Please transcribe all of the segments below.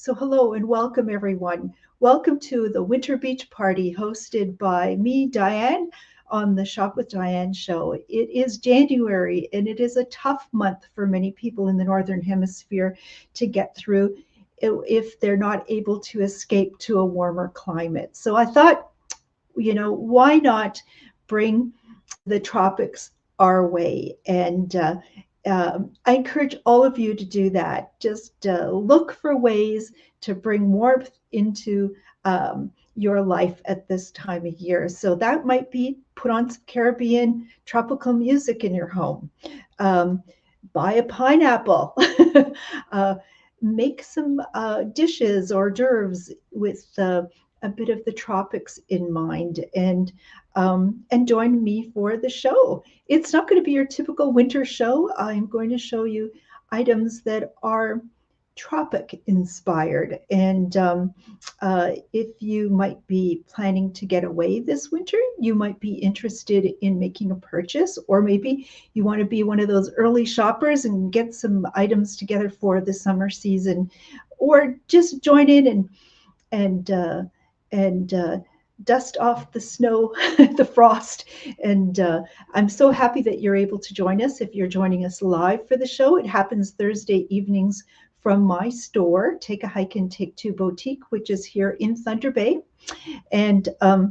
So hello and welcome everyone. Welcome to the Winter Beach Party hosted by me, Diane, on the Shop with Diane show. It is January and it is a tough month for many people in the Northern Hemisphere to get through if they're not able to escape to a warmer climate. So I thought, why not bring the tropics our way? And I encourage all of you to do that. Just look for ways to bring warmth into your life at this time of year. So that might be put on some Caribbean tropical music in your home, um, buy a pineapple, uh, make some dishes hors d'oeuvres with a bit of the tropics in mind, and join me for the show. It's not going to be your typical winter show. I'm going to show you items that are tropic inspired. And if you might be planning to get away this winter, you might be interested in making a purchase, or maybe you want to be one of those early shoppers and get some items together for the summer season, or just join in and dust off the snow, the frost. And I'm so happy that you're able to join us. If you're joining us live for the show, it happens Thursday evenings from my store, Take a Hike and Take Two Boutique, which is here in Thunder Bay. And uh,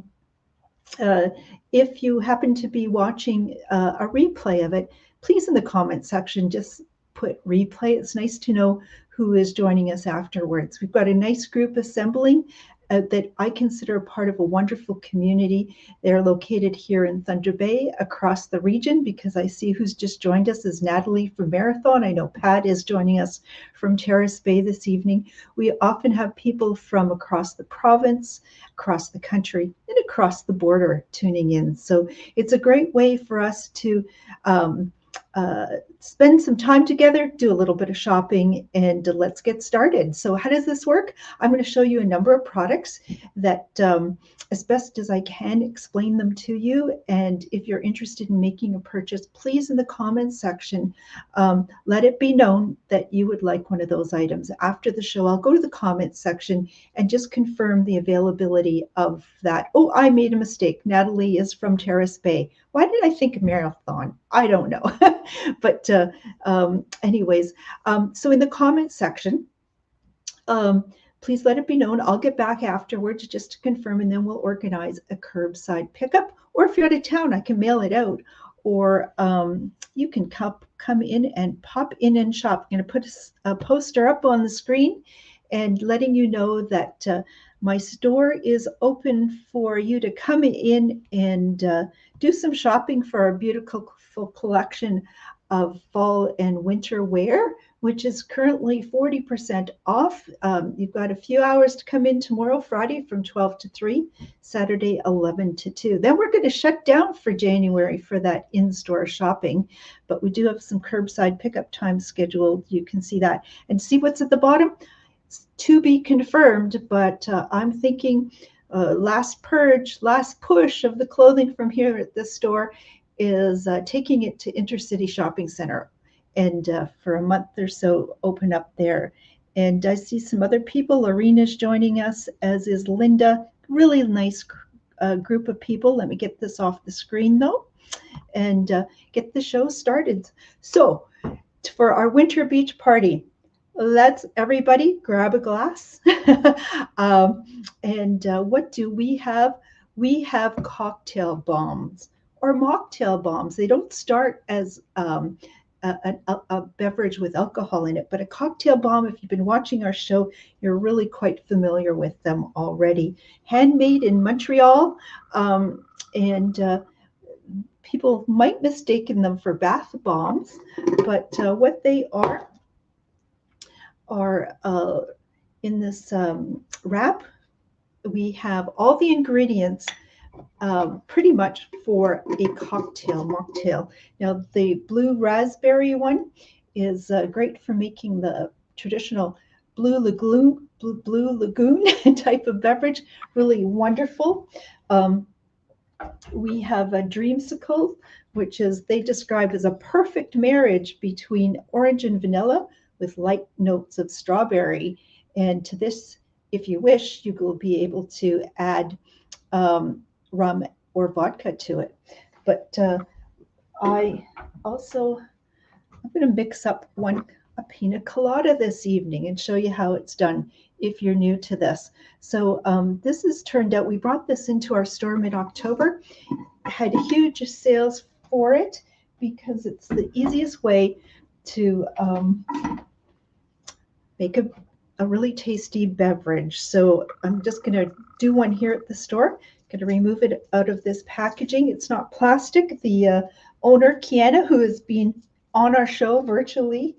if you happen to be watching a replay of it, please in the comment section just put replay. It's nice to know who is joining us afterwards. We've got a nice group assembling that I consider part of a wonderful community. They're located here in Thunder Bay, across the region, because I see who's just joined us is Natalie from Marathon. I know Pat is joining us from Terrace Bay this evening. We often have people from across the province, across the country, and across the border tuning in. So it's a great way for us to spend some time together, do a little bit of shopping, and let's get started. So how does this work? I'm going to show you a number of products that, as best as I can, explain them to you. And if you're interested in making a purchase, please in the comments section, let it be known that you would like one of those items. After the show, I'll go to the comments section and just confirm the availability of that. Oh, I made a mistake. Natalie is from Terrace Bay. Why did I think Marathon? I don't know. But anyways, so in the comments section, please let it be known. I'll get back afterwards just to confirm, and then we'll organize a curbside pickup. Or if you're out of town, I can mail it out. Or you can come in and pop in and shop. I'm going to put a poster up on the screen and letting you know that my store is open for you to come in and do some shopping for our beautiful collection of fall and winter wear, which is currently 40% off. You've got a few hours to come in tomorrow, Friday from 12 to 3, Saturday 11 to 2. Then we're going to shut down for January for that in-store shopping, but we do have some curbside pickup time scheduled. You can see that and see what's at the bottom. It's to be confirmed, but I'm thinking last purge, last push of the clothing from here at this store is taking it to Intercity Shopping Center, and for a month or so open up there. And I see some other people. Lorena's joining us, as is Linda. Really nice group of people. Let me get this off the screen though, and get the show started. So for our winter beach party, let's everybody grab a glass. And what do we have? We have cocktail bombs or mocktail bombs. They don't start as a beverage with alcohol in it, but a cocktail bomb, if you've been watching our show, you're really quite familiar with them already. Handmade in Montreal, and people might mistaken them for bath bombs, but what they are in this wrap. We have all the ingredients pretty much for a cocktail, mocktail. Now, the blue raspberry one is great for making the traditional blue lagoon type of beverage. Really wonderful. We have a dreamsicle, which is they describe as a perfect marriage between orange and vanilla with light notes of strawberry. And to this, if you wish, you will be able to add rum or vodka to it. But I also, I'm going to mix up a pina colada this evening and show you how it's done if you're new to this. So this has turned out, we brought this into our store mid-October, had huge sales for it because it's the easiest way to make a really tasty beverage. So I'm just going to do one here at the store. Going to remove it out of this packaging. It's not plastic. The owner, Kiana, who has been on our show virtually,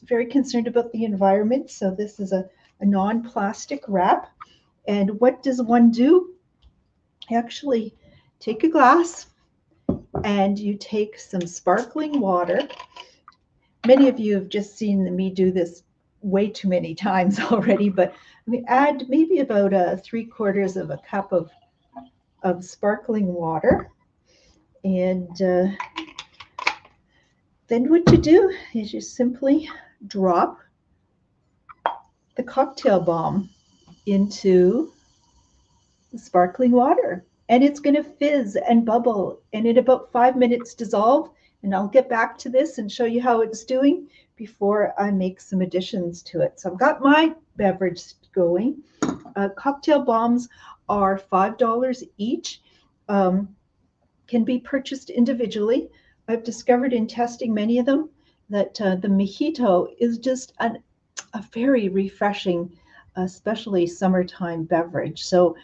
very concerned about the environment. So this is a non-plastic wrap. And what does one do? Actually, take a glass and you take some sparkling water. Many of you have just seen me do this way too many times already, but we add maybe about 3/4 of a cup of sparkling water. And then what you do is you simply drop the cocktail bomb into the sparkling water. And it's going to fizz and bubble and in about 5 minutes dissolve. And I'll get back to this and show you how it's doing before I make some additions to it. So I've got my beverage going. Cocktail bombs are $5 each, can be purchased individually. I've discovered in testing many of them that the mojito is just a very refreshing, especially summertime beverage. So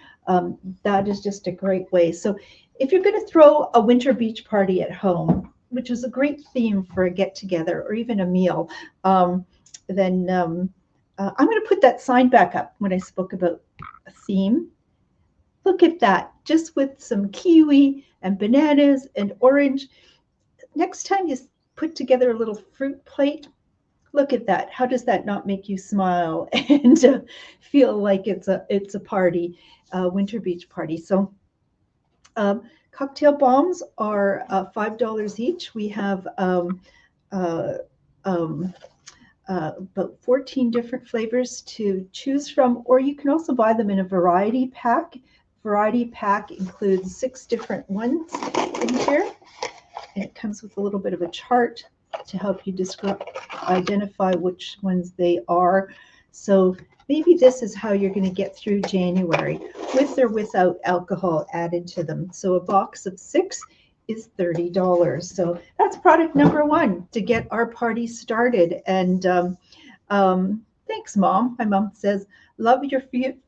that is just a great way. So if you're going to throw a winter beach party at home, which is a great theme for a get-together or even a meal, then I'm going to put that sign back up when I spoke about a theme. Look at that, just with some kiwi and bananas and orange. Next time you put together a little fruit plate, look at that. How does that not make you smile and feel like it's a party, a winter beach party? So cocktail bombs are $5 each. We have about 14 different flavors to choose from, or you can also buy them in a variety pack. Variety pack includes 6 different ones in here, and it comes with a little bit of a chart to help you identify which ones they are. So maybe this is how you're going to get through January, with or without alcohol added to them. So a box of 6 is $30. So that's product number 1 to get our party started. And thanks, Mom. My mom says, love your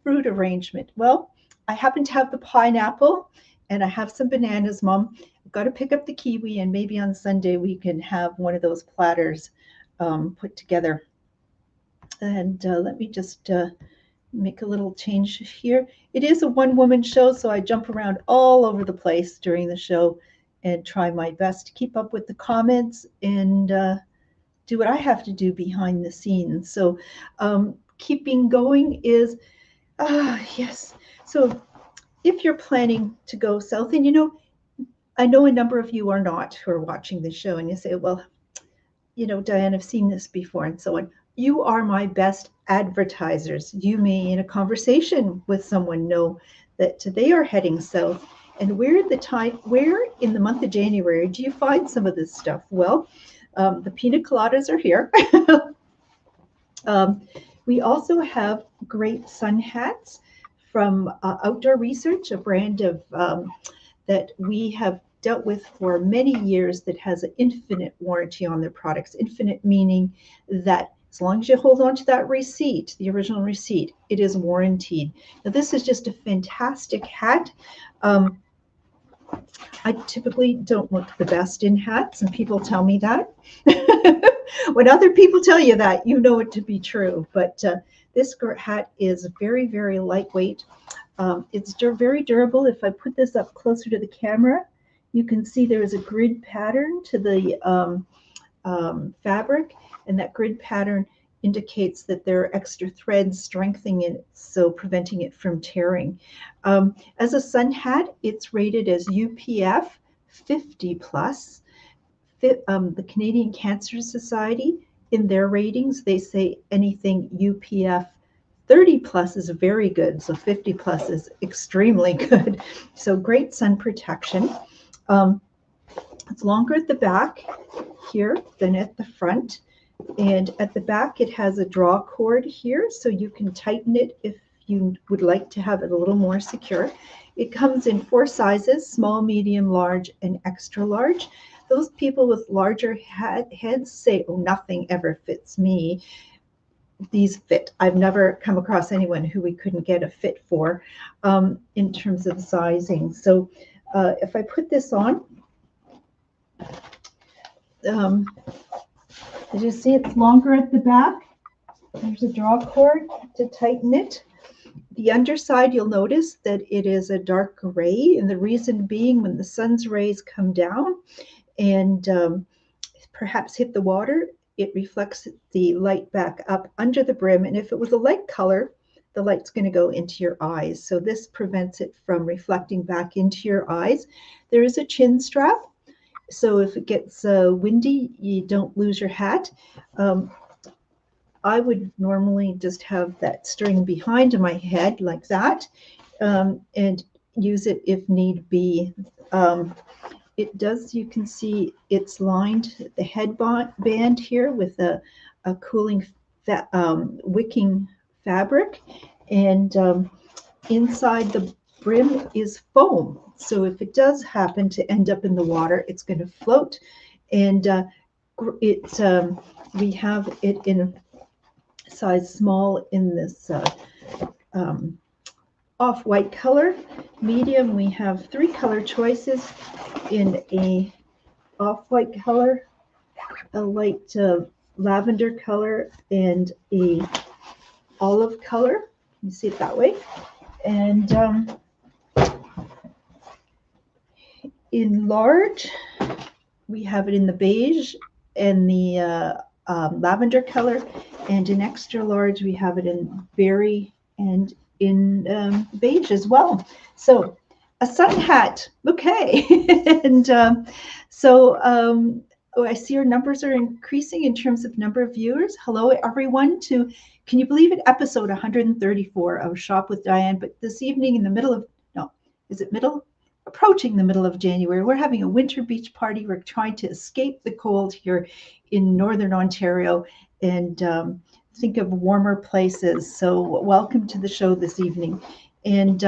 fruit arrangement. Well, I happen to have the pineapple and I have some bananas, Mom. I've got to pick up the kiwi, and maybe on Sunday we can have one of those platters put together. And let me just make a little change here. It is a one-woman show, so I jump around all over the place during the show and try my best to keep up with the comments and do what I have to do behind the scenes. So keeping going is, yes. So if you're planning to go south, and I know a number of you are not who are watching the show, and you say, well, Diane, I've seen this before and so on. You are my best advertisers. You may, in a conversation with someone, know that they are heading south. And where in the month of January do you find some of this stuff? Well, the Pina Coladas are here. We also have great sun hats from Outdoor Research, a brand of that we have dealt with for many years, that has an infinite warranty on their products. Infinite meaning that as long as you hold on to that receipt, the original receipt, it is warranted. Now, this is just a fantastic hat. I typically don't look the best in hats, and people tell me that. When other people tell you that, you know it to be true. But this hat is very, very lightweight. It's very durable. If I put this up closer to the camera, you can see there is a grid pattern to the fabric, and that grid pattern indicates that there are extra threads strengthening it, so preventing it from tearing. As a sun hat, it's rated as UPF 50+. The Canadian Cancer Society, in their ratings, they say anything UPF 30 plus is very good. So 50 plus is extremely good. So great sun protection. It's longer at the back here than at the front. And at the back, it has a draw cord here, so you can tighten it if you would like to have it a little more secure. It comes in 4 sizes, small, medium, large, and extra large. Those people with larger heads say, oh, nothing ever fits me. These fit. I've never come across anyone who we couldn't get a fit for in terms of sizing. So if I put this on, as you see, it's longer at the back. There's a draw cord to tighten it. The underside, you'll notice that it is a dark gray, and the reason being when the sun's rays come down and perhaps hit the water, it reflects the light back up under the brim. And if it was a light color, the light's going to go into your eyes. So this prevents it from reflecting back into your eyes. There is a chin strap. So if it gets windy, you don't lose your hat. I would normally just have that string behind my head like that and use it if need be. It does, you can see it's lined, the headband here with a cooling wicking fabric, and inside the brim is foam. So if it does happen to end up in the water, it's going to float. And we have it in a size small in this off-white color. Medium, we have 3 color choices in a off-white color, a light lavender color, and a olive color. You see it that way. And in large, we have it in the beige and the lavender color, and in extra large, we have it in berry and in beige as well. So a sun hat, okay. And I see our numbers are increasing in terms of number of viewers. Hello, everyone, to, can you believe it, episode 134 of Shop with Diane. But this evening in the middle of, no, is it middle? Approaching the middle of January, we're having a winter beach party. We're trying to escape the cold here in Northern Ontario and think of warmer places. So welcome to the show this evening. And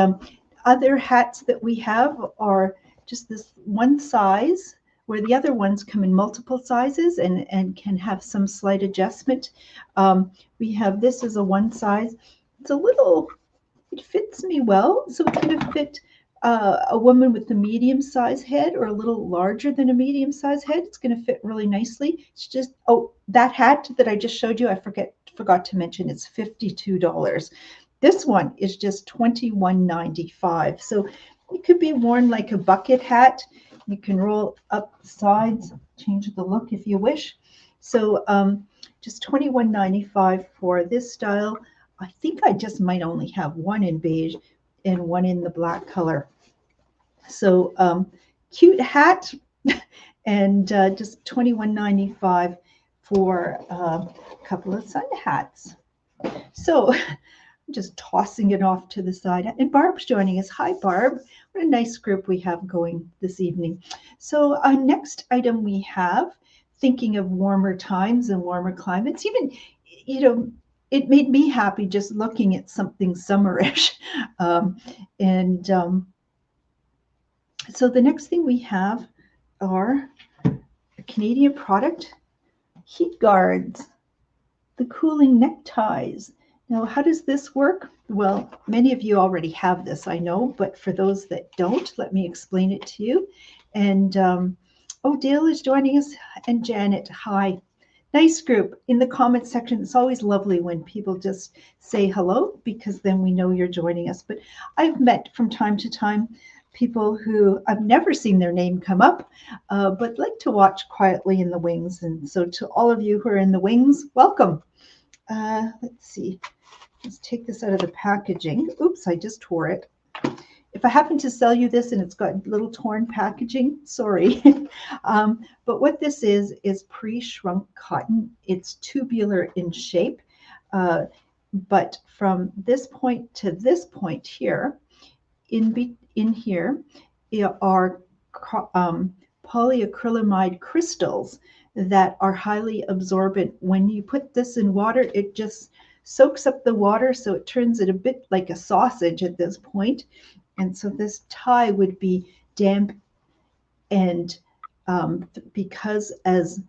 other hats that we have are just this one size, where the other ones come in multiple sizes and can have some slight adjustment. We have this as a one size. It's a little, it fits me well. So it's going to fit a woman with a medium size head or a little larger than a medium size head. It's going to fit really nicely. It's just, oh, that hat that I just showed you, I forgot to mention, it's $52. This one is just $21.95. So it could be worn like a bucket hat. You can roll up the sides, change the look if you wish. So just $21.95 for this style. I think I just might only have one in beige and one in the black color. So cute hat, and just $21.95 for a couple of sun hats. So I'm just tossing it off to the side. And Barb's joining us. Hi, Barb. What a nice group we have going this evening. So next item we have, thinking of warmer times and warmer climates, even, you know, it made me happy just looking at something summerish. So the next thing we have are a Canadian product, heat guards, the cooling neckties. Now, how does this work? Well, many of you already have this, I know, but for those that don't, let me explain it to you. And oh, Dale is joining us, and Janet, hi. Nice group. In the comment section, it's always lovely when people just say hello, because then we know you're joining us. But I've met from time to time people who I've never seen their name come up, but like to watch quietly in the wings. And so to all of you who are in the wings, welcome. Let's see. Let's take this out of the packaging. Oops, I just tore it. If I happen to sell you this and it's got little torn packaging, sorry. But what this is pre-shrunk cotton. It's tubular in shape. but from this point to this point here, in here are polyacrylamide crystals that are highly absorbent. When you put this in water, it just soaks up the water, so it turns it a bit like a sausage at this point. And so this tie would be damp, and because as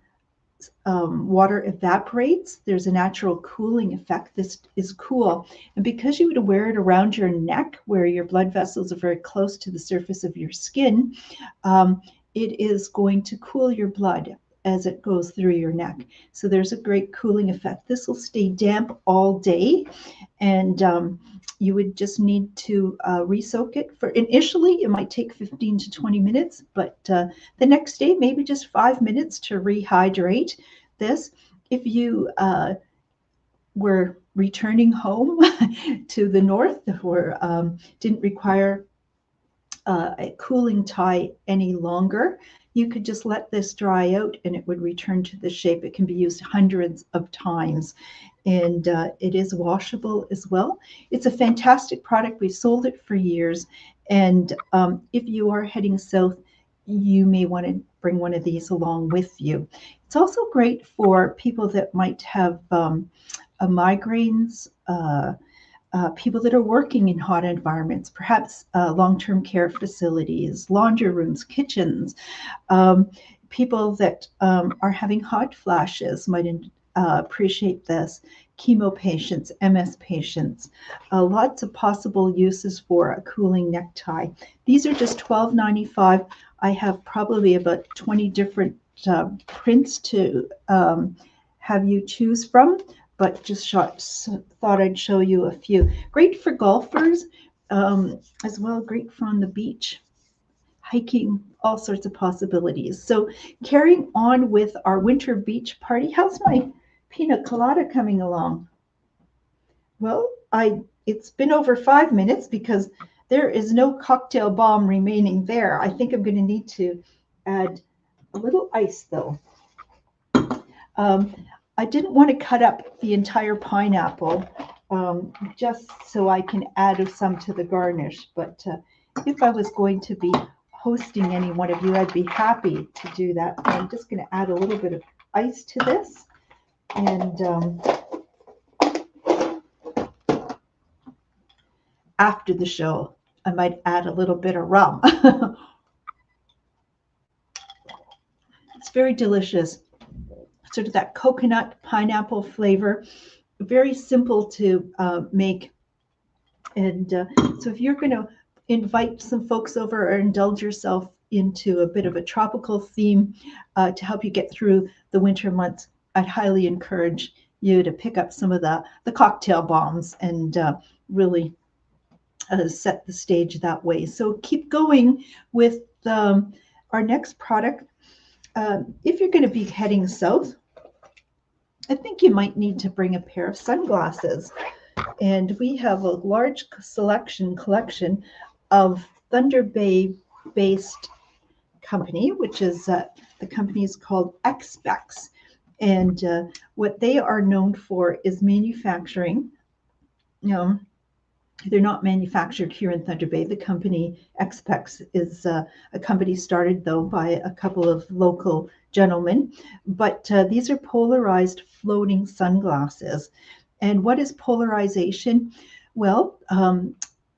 water evaporates, there's a natural cooling effect. This is cool. And because you would wear it around your neck where your blood vessels are very close to the surface of your skin, it is going to cool your blood as it goes through your neck. So there's a great cooling effect. This will stay damp all day, and you would just need to re-soak it. For initially, it might take 15 to 20 minutes, but the next day, maybe just 5 minutes to rehydrate this. If you were returning home to the north, or didn't require a cooling tie any longer, you could just let this dry out and it would return to the shape. It can be used hundreds of times, and it is washable as well. It's a fantastic product. We've sold it for years, and if you are heading south, you may want to bring one of these along with you. It's also great for people that might have migraines, people that are working in hot environments, perhaps long-term care facilities, laundry rooms, kitchens. People that are having hot flashes might appreciate this. Chemo patients, MS patients, lots of possible uses for a cooling necktie. These are just $12.95. I have probably about 20 different prints to have you choose from, but just thought I'd show you a few. Great for golfers as well, great for on the beach, hiking, all sorts of possibilities. So carrying on with our winter beach party, how's my Pina Colada coming along? Well, it's been over 5 minutes because there is no cocktail bomb remaining there. I think I'm going to need to add a little ice though. I didn't want to cut up the entire pineapple just so I can add some to the garnish. But if I was going to be hosting any one of you, I'd be happy to do that. So I'm just going to add a little bit of ice to this. And after the show, I might add a little bit of rum. It's very delicious. Sort of that coconut pineapple flavor, very simple to make. And so if you're going to invite some folks over or indulge yourself into a bit of a tropical theme to help you get through the winter months, I'd highly encourage you to pick up some of the cocktail bombs and really set the stage that way. So keep going with our next product. If you're going to be heading south, I think you might need to bring a pair of sunglasses. And we have a large collection of Thunder Bay-based company, which is the company is called Expex. And what they are known for is manufacturing. They're not manufactured here in Thunder Bay. The company Expex is a company started, though, by a couple of local gentlemen. But these are polarized floating sunglasses. And what is polarization? Well,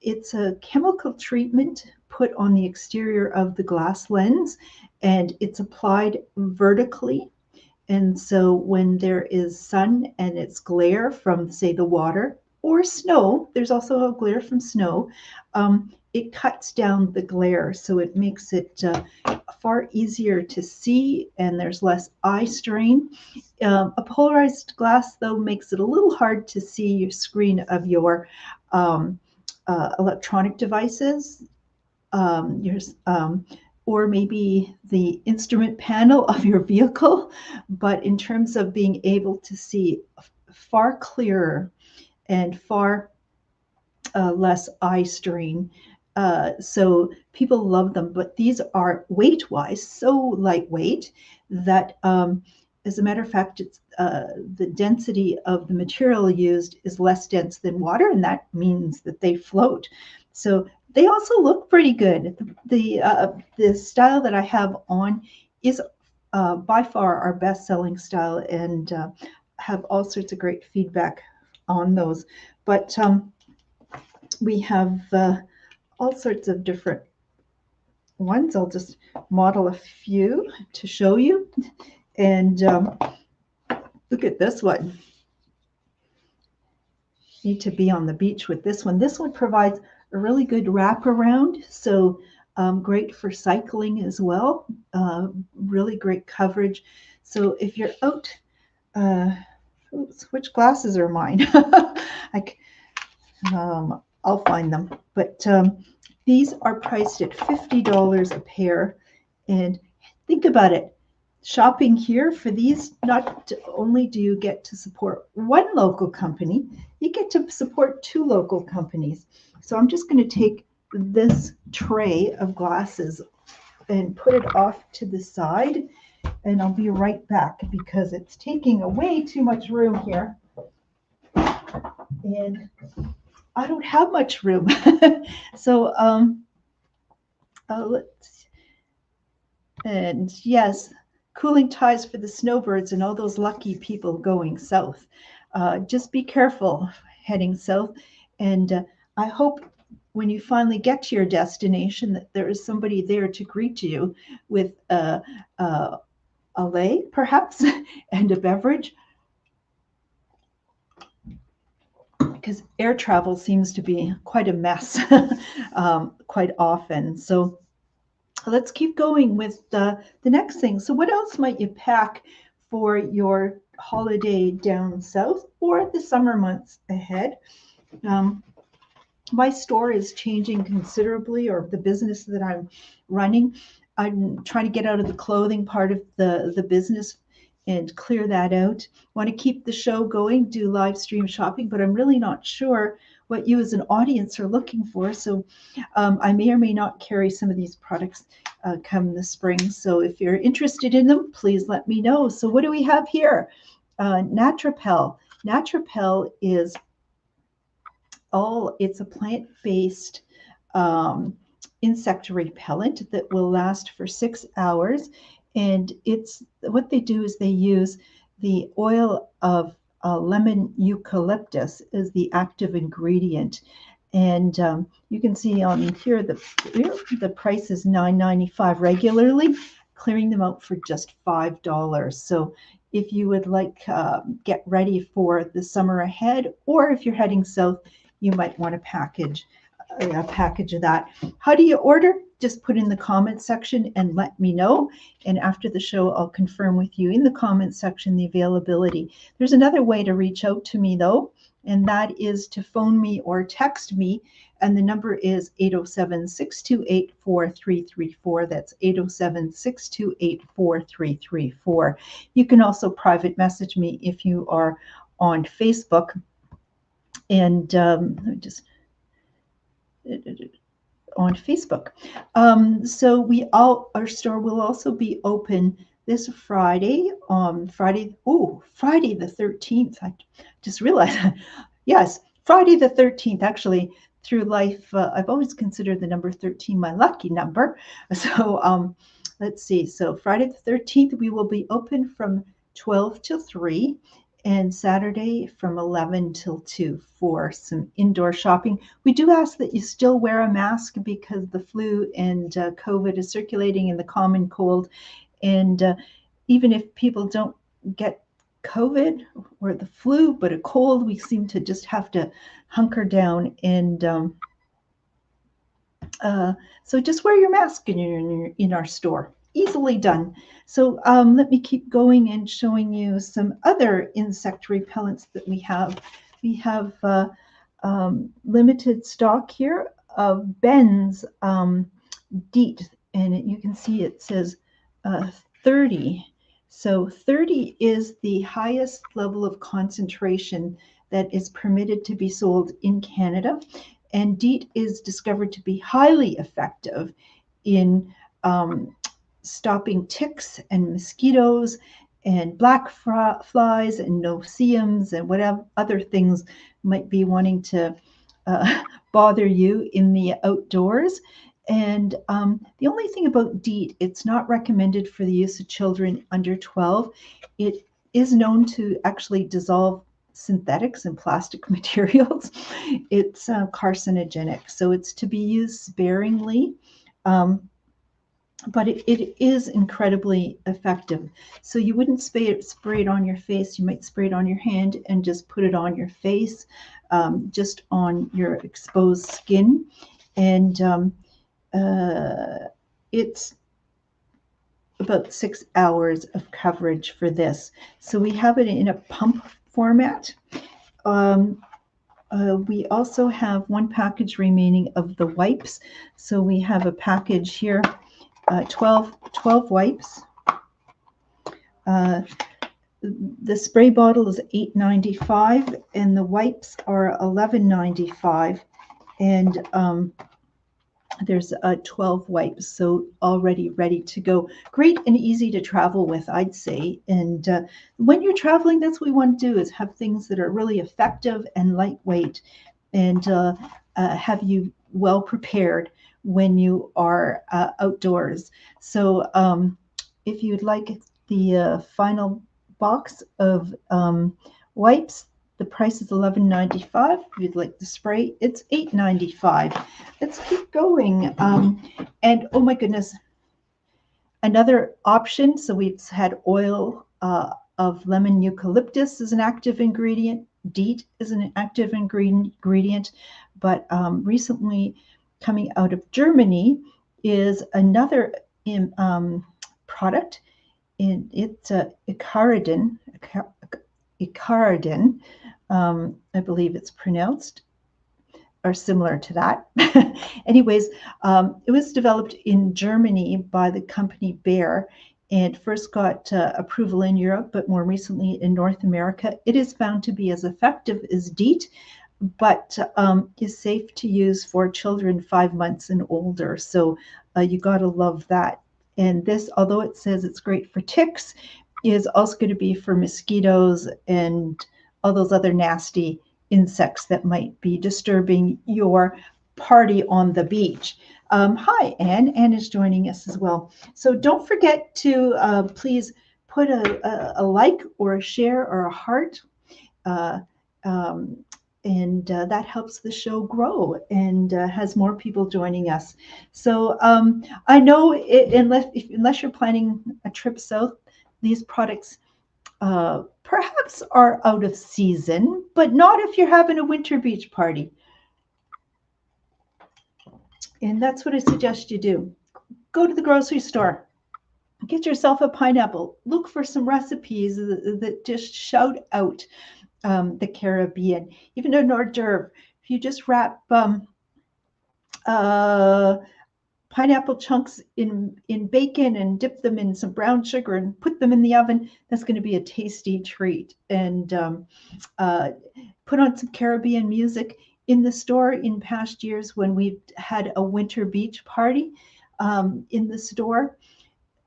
it's a chemical treatment put on the exterior of the glass lens, and it's applied vertically. And so when there is sun and it's glare from, say, the water, or snow, there's also a glare from snow, it cuts down the glare, so it makes it far easier to see, and there's less eye strain. A polarized glass, though, makes it a little hard to see your screen of your electronic devices, or maybe the instrument panel of your vehicle, but in terms of being able to see far clearer and far less eye strain. So people love them, but these are weight-wise so lightweight that As a matter of fact, it's the density of the material used is less dense than water, and that means that they float. So they also look pretty good. The style that I have on is by far our best-selling style, and have all sorts of great feedback on those. But we have all sorts of different ones. I'll just model a few to show you. And look at this one. Need to be on the beach with this one. This one provides a really good wraparound, so great for cycling as well. Really great coverage. So if you're out, oops, which glasses are mine? I'll find them. But these are priced at $50 a pair. And think about it. Shopping here for these, not only do you get to support one local company, you get to support two local companies. So I'm just going to take this tray of glasses and put it off to the side, and I'll be right back because it's taking way too much room here. And I don't have much room. So let's, and yes, cooling ties for the snowbirds and all those lucky people going south. Just be careful heading south. And I hope when you finally get to your destination that there is somebody there to greet you with a lei, perhaps, and a beverage. Because air travel seems to be quite a mess quite often. So let's keep going with the next thing. So what else might you pack for your holiday down south or the summer months ahead? My store is changing considerably, or the business that I'm running. I'm trying to get out of the clothing part of the business and clear that out. Want to keep the show going, do live stream shopping, but I'm really not sure what you as an audience are looking for. So I may or may not carry some of these products come the spring. So if you're interested in them, please let me know. So what do we have here? Natrapel. Natrapel is it's a plant-based insect repellent that will last for 6 hours. And it's what they do is they use the oil of lemon eucalyptus as the active ingredient. And you can see on here the price is $9.95 regularly, clearing them out for just $5. So if you would like get ready for the summer ahead, or if you're heading south, you might want a package of that. How do you order? Just put in the comment section and let me know. And after the show, I'll confirm with you in the comment section the availability. There's another way to reach out to me though, and that is to phone me or text me. And the number is 807-628-4334. That's 807-628-4334. You can also private message me if you are on Facebook. And just on Facebook. So our store will also be open this Friday, Friday the 13th. I just realized, yes, Friday the 13th. Actually, through life, I've always considered the number 13 my lucky number. So let's see. So Friday the 13th, we will be open from 12 till 3. And Saturday from 11 till 2 for some indoor shopping. We do ask that you still wear a mask because the flu and COVID is circulating in the common cold. And even if people don't get COVID or the flu, but a cold, we seem to just have to hunker down. And so just wear your mask in our store. Easily done. So let me keep going and showing you some other insect repellents that we have. We have limited stock here of Ben's DEET, and you can see it says 30. So 30 is the highest level of concentration that is permitted to be sold in Canada. And DEET is discovered to be highly effective in stopping ticks and mosquitoes and black flies and no-see-ums and whatever other things might be wanting to bother you in the outdoors. And the only thing about DEET, it's not recommended for the use of children under 12. It is known to actually dissolve synthetics and plastic materials. It's carcinogenic, so it's to be used sparingly. But it is incredibly effective. So you wouldn't spray it on your face. You might spray it on your hand and just put it on your face, just on your exposed skin. And it's about 6 hours of coverage for this. So we have it in a pump format. We also have one package remaining of the wipes. So we have a package here, 12 wipes. The spray bottle is $8.95 and the wipes are $11.95. And there's 12 wipes, so already ready to go. Great and easy to travel with, I'd say. And when you're traveling, that's what we want to do, is have things that are really effective and lightweight, and have you well prepared when you are outdoors. So if you'd like the final box of wipes, the price is $11.95. If you'd like the spray, it's $8.95. Let's keep going. And oh my goodness, another option. So we've had oil of lemon eucalyptus as an active ingredient. DEET is an active ingredient. But recently coming out of Germany is another product. It's Icaridin. I believe it's pronounced, or similar to that. Anyways, it was developed in Germany by the company Bayer and first got approval in Europe, but more recently in North America. It is found to be as effective as DEET, but is safe to use for children 5 months and older. So you gotta love that. And this, although it says it's great for ticks, is also going to be for mosquitoes and all those other nasty insects that might be disturbing your party on the beach. Hi, Anne. Anne is joining us as well. So don't forget to please put a like or a share or a heart. And that helps the show grow and has more people joining us. So I know unless you're planning a trip south, these products perhaps are out of season, but not if you're having a winter beach party. And that's what I suggest you do. Go to the grocery store, get yourself a pineapple, look for some recipes that just shout out the Caribbean. Even an hors d'oeuvre, if you just wrap pineapple chunks in bacon and dip them in some brown sugar and put them in the oven, that's going to be a tasty treat. And put on some Caribbean music. In the store in past years when we've had a winter beach party in the store,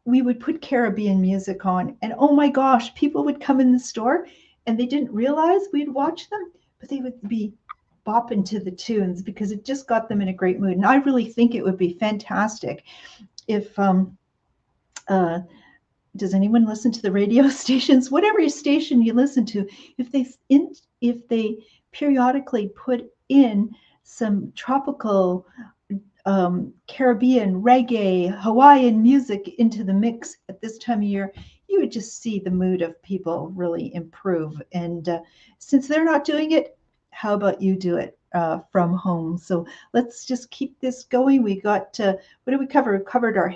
we would put Caribbean music on, and oh my gosh, people would come in the store and they didn't realize we'd watch them, but they would be bopping to the tunes because it just got them in a great mood. And I really think it would be fantastic if does anyone listen to the radio stations? Whatever station you listen to, if they periodically put in some tropical Caribbean, reggae, Hawaiian music into the mix at this time of year, you would just see the mood of people really improve. And since they're not doing it, how about you do it from home? So let's just keep this going. We got, what did we cover? We covered our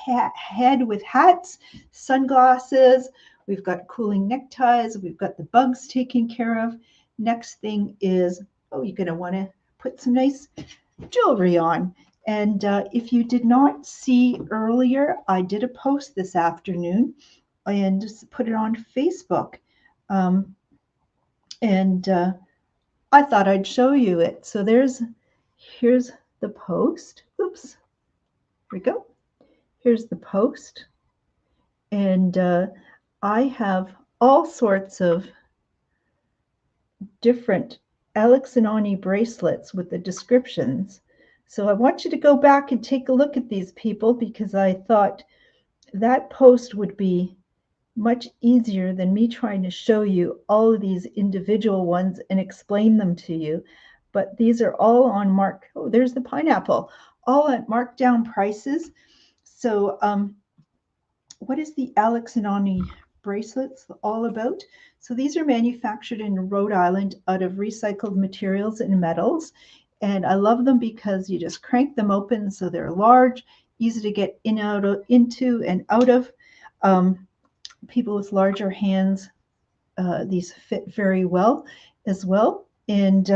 head with hats, sunglasses. We've got cooling neckties. We've got the bugs taken care of. Next thing is, oh, you're going to want to put some nice jewelry on. And if you did not see earlier, I did a post this afternoon and just put it on Facebook. And I thought I'd show you it. So here's the post. Oops, here we go. Here's the post. And I have all sorts of different Alex and Ani bracelets with the descriptions. So I want you to go back and take a look at these people, because I thought that post would be much easier than me trying to show you all of these individual ones and explain them to you. But these are all on oh, there's the pineapple, all at markdown prices. So what is the Alex and Ani bracelets all about? So these are manufactured in Rhode Island out of recycled materials and metals. And I love them because you just crank them open, so they're large, easy to get into and out of. People with larger hands, these fit very well as well. And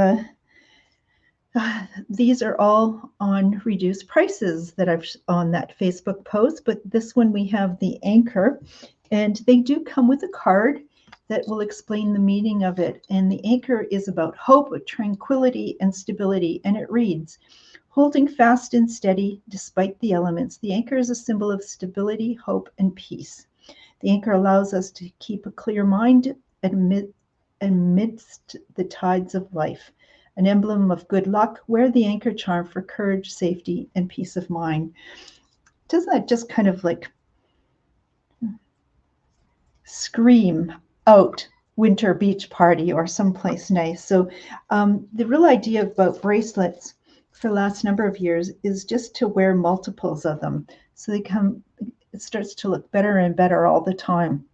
these are all on reduced prices that I've on that Facebook post, but this one we have the anchor, and they do come with a card that will explain the meaning of it. And the anchor is about hope, tranquility, and stability, and it reads, holding fast and steady despite the elements, the anchor is a symbol of stability, hope, and peace. The anchor allows us to keep a clear mind amidst the tides of life. An emblem of good luck, wear the anchor charm for courage, safety, and peace of mind. Doesn't that just kind of like scream out winter beach party or someplace nice? So the real idea about bracelets for the last number of years is just to wear multiples of them. So it starts to look better and better all the time.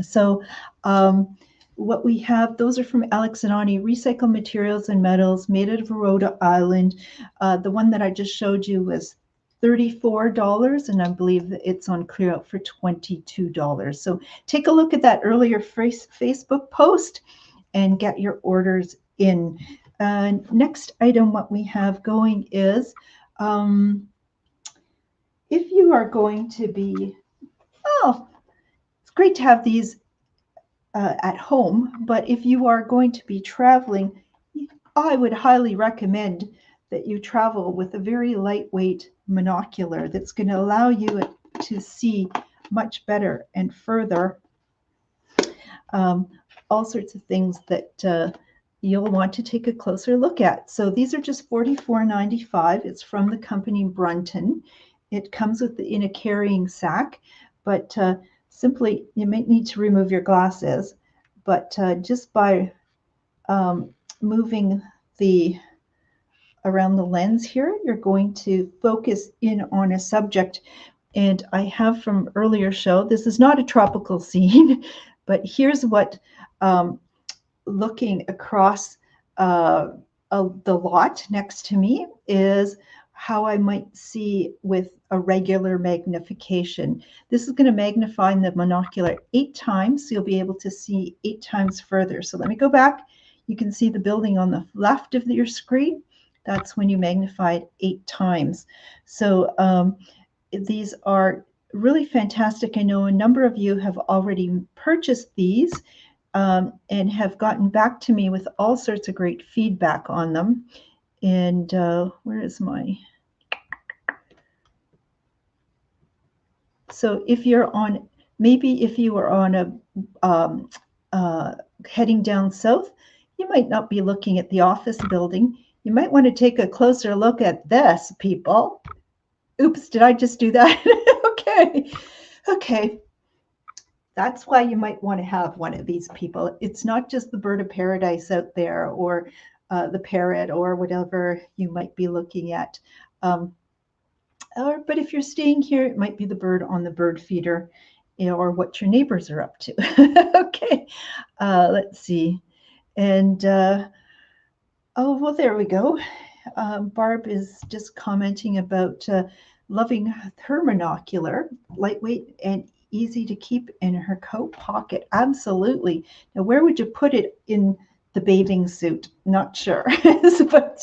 So what we have, those are from Alex and Ani, recycled materials and metals made out of Rhode Island. The one that I just showed you was $34, and I believe that it's on clear out for $22. So take a look at that earlier Facebook post and get your orders in. Next item, what we have going is, if you are going to be, it's great to have these at home, but if you are going to be traveling, I would highly recommend that you travel with a very lightweight monocular that's going to allow you to see much better and further all sorts of things that you'll want to take a closer look at. So these are just $44.95. It's from the company Brunton. It comes in a carrying sack, but simply, you might need to remove your glasses, but just by moving around the lens here, you're going to focus in on a subject. And I have from earlier show, this is not a tropical scene, but here's what looking across the lot next to me is how I might see with a regular magnification. This is going to magnify the monocular 8 times, so you'll be able to see 8 times further. So let me go back. You can see the building on the left of your screen. That's when you magnify it 8 times. So these are really fantastic. I know a number of you have already purchased these and have gotten back to me with all sorts of great feedback on them. And where is my... So if you're on, maybe if you are on heading down south, you might not be looking at the office building. You might want to take a closer look at this, people. Oops, did I just do that? Okay. That's why you might want to have one of these, people. It's not just the bird of paradise out there, or the parrot, or whatever you might be looking at. But if you're staying here, it might be the bird on the bird feeder, or what your neighbors are up to. Okay, let's see. And oh, well, there we go. Barb is just commenting about loving her monocular, lightweight and easy to keep in her coat pocket. Absolutely. Now, where would you put it in the bathing suit? Not sure. But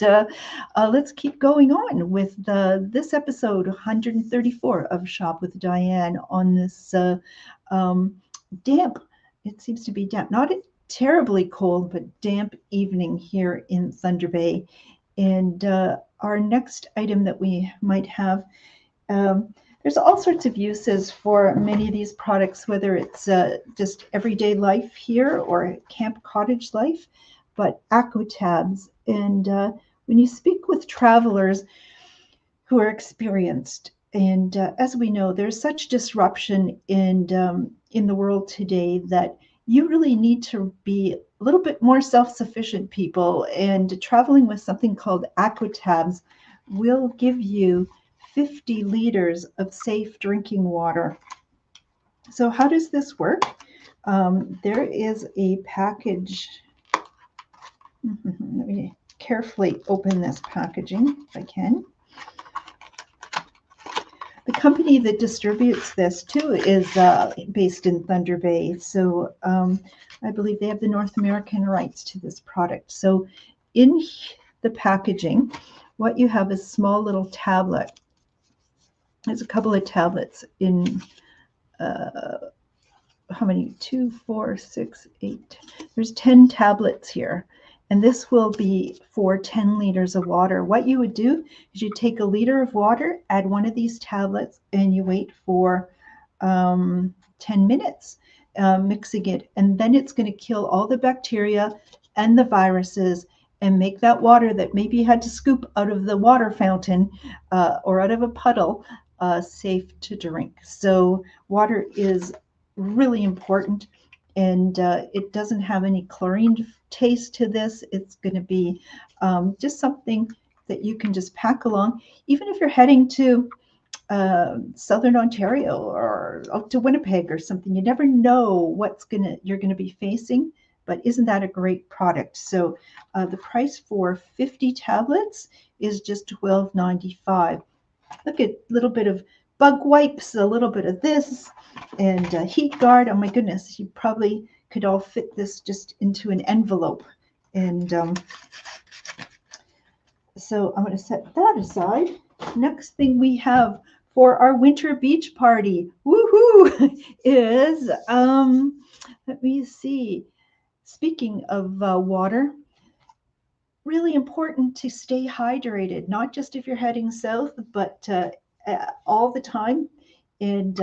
let's keep going on with this episode 134 of Shop with Diane on this damp, it seems to be damp, not terribly cold, but damp evening here in Thunder Bay. And our next item that we might have, There's all sorts of uses for many of these products, whether it's just everyday life here or camp cottage life, but aquatabs. And when you speak with travelers who are experienced, and as we know, there's such disruption in the world today that you really need to be a little bit more self-sufficient people. And traveling with something called aquatabs will give you 50 liters of safe drinking water. So how does this work? There is a package. Let me carefully open this packaging if I can. The company that distributes this too is based in Thunder Bay. So I believe they have the North American rights to this product. So in the packaging, what you have is a small little tablet. There's a couple of tablets in, how many? 2, 4, 6, 8. There's 10 tablets here. And this will be for 10 liters of water. What you would do is you take a liter of water, add one of these tablets, and you wait for 10 minutes mixing it. And then it's going to kill all the bacteria and the viruses and make that water that maybe you had to scoop out of the water fountain or out of a puddle safe to drink. So water is really important. And it doesn't have any chlorine taste to this. It's going to be just something that you can just pack along, even if you're heading to Southern Ontario or out to Winnipeg or something. You never know what's you're going to be facing, but isn't that a great product? So the price for 50 tablets is just $12.95. Look at a little bit of bug wipes, a little bit of this, and heat guard. Oh my goodness, you probably could all fit this just into an envelope. And so I'm going to set that aside. Next thing we have for our winter beach party, woohoo, is, let me see, speaking of water, really important to stay hydrated, not just if you're heading south, but all the time. And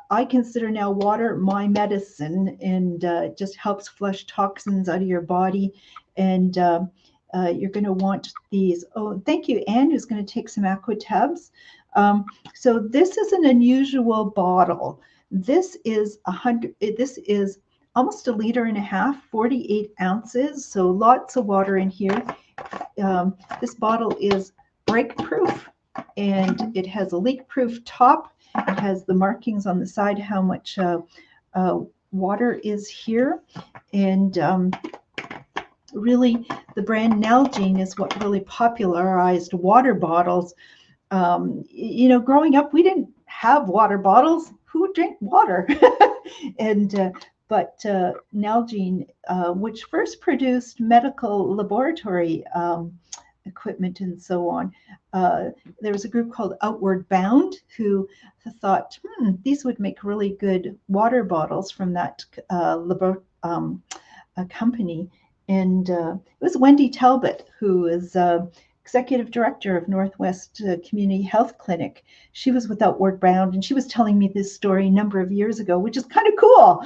I consider now water my medicine, and it just helps flush toxins out of your body. And you're going to want these. Oh, thank you, Anne, who's going to take some aquatabs. So this is an unusual bottle. This is almost 1.5 liters, 48 ounces. So lots of water in here. This bottle is break-proof, and it has a leak-proof top. It has the markings on the side how much water is here. And really, the brand Nalgene is what really popularized water bottles. Growing up, we didn't have water bottles. Who would drink water? But Nalgene, which first produced medical laboratory equipment and so on. There was a group called Outward Bound who thought, these would make really good water bottles from that company. And it was Wendy Talbot, who is executive director of Northwest Community Health Clinic. She was with Outward Bound, and she was telling me this story a number of years ago, which is kind of cool.